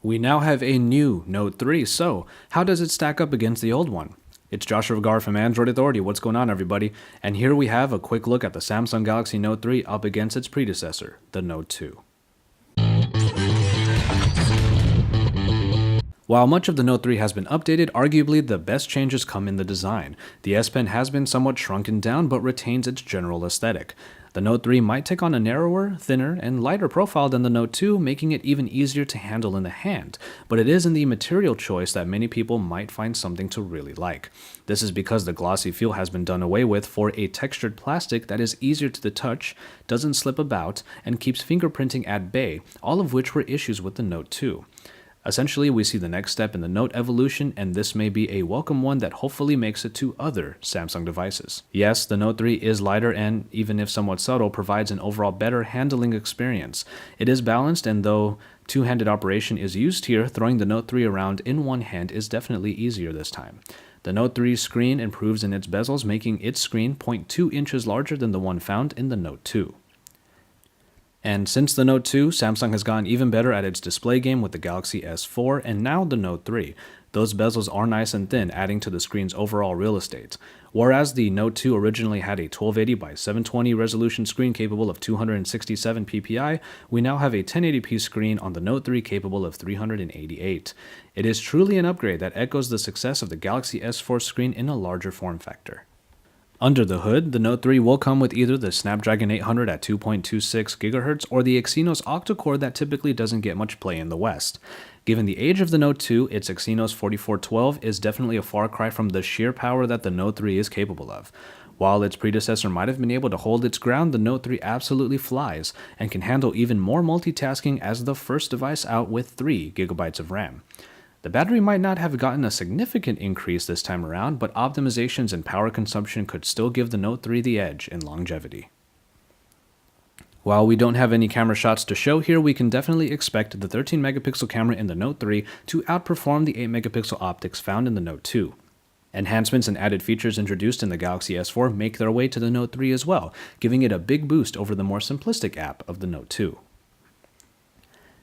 We now have a new Note 3, so how does it stack up against the old one? It's Joshua Vergara from Android Authority. What's going on, everybody? And here we have a quick look at the Samsung Galaxy Note 3 up against its predecessor, the Note 2. While much of the Note 3 has been updated, arguably the best changes come in the design. The S Pen has been somewhat shrunken down but retains its general aesthetic. The Note 3 might take on a narrower, thinner, and lighter profile than the Note 2, making it even easier to handle in the hand, but it is in the material choice that many people might find something to really like. This is because the glossy feel has been done away with for a textured plastic that is easier to the touch, doesn't slip about, and keeps fingerprinting at bay, all of which were issues with the Note 2. Essentially, we see the next step in the Note evolution, and this may be a welcome one that hopefully makes it to other Samsung devices. Yes, the Note 3 is lighter and, even if somewhat subtle, provides an overall better handling experience. It is balanced, and though two-handed operation is used here, throwing the Note 3 around in one hand is definitely easier this time. The Note 3's screen improves in its bezels, making its screen 0.2 inches larger than the one found in the Note 2. And since the Note 2, Samsung has gotten even better at its display game with the Galaxy S4 and now the Note 3. Those bezels are nice and thin, adding to the screen's overall real estate. Whereas the Note 2 originally had a 1280 by 720 resolution screen capable of 267 ppi, we now have a 1080p screen on the Note 3 capable of 388. It is truly an upgrade that echoes the success of the Galaxy S4 screen in a larger form factor. Under the hood, the Note 3 will come with either the Snapdragon 800 at 2.26 GHz or the Exynos octa-core that typically doesn't get much play in the West. Given the age of the Note 2, its Exynos 4412 is definitely a far cry from the sheer power that the Note 3 is capable of. While its predecessor might have been able to hold its ground, the Note 3 absolutely flies and can handle even more multitasking as the first device out with 3 GB of RAM. The battery might not have gotten a significant increase this time around, but optimizations and power consumption could still give the Note 3 the edge in longevity. While we don't have any camera shots to show here, we can definitely expect the 13 megapixel camera in the Note 3 to outperform the 8 megapixel optics found in the Note 2. Enhancements and added features introduced in the Galaxy S4 make their way to the Note 3 as well, giving it a big boost over the more simplistic app of the Note 2.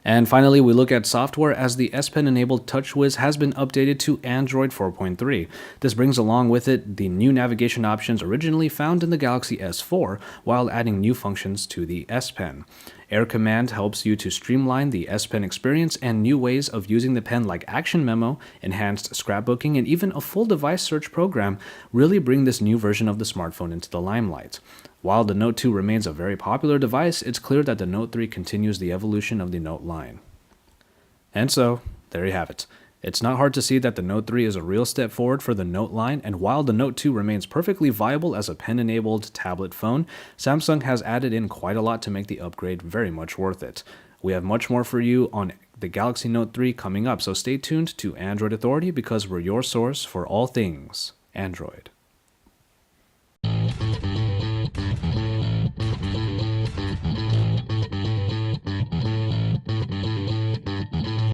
And finally, we look at software as the S Pen-enabled TouchWiz has been updated to Android 4.3. This brings along with it the new navigation options originally found in the Galaxy S4, while adding new functions to the S Pen. Air Command helps you to streamline the S Pen experience, and new ways of using the pen like Action Memo, enhanced scrapbooking, and even a full device search program really bring this new version of the smartphone into the limelight. While the Note 2 remains a very popular device, it's clear that the Note 3 continues the evolution of the Note line. And so, there you have it. It's not hard to see that the Note 3 is a real step forward for the Note line, and while the Note 2 remains perfectly viable as a pen-enabled tablet phone, Samsung has added in quite a lot to make the upgrade very much worth it. We have much more for you on the Galaxy Note 3 coming up, so stay tuned to Android Authority because we're your source for all things Android.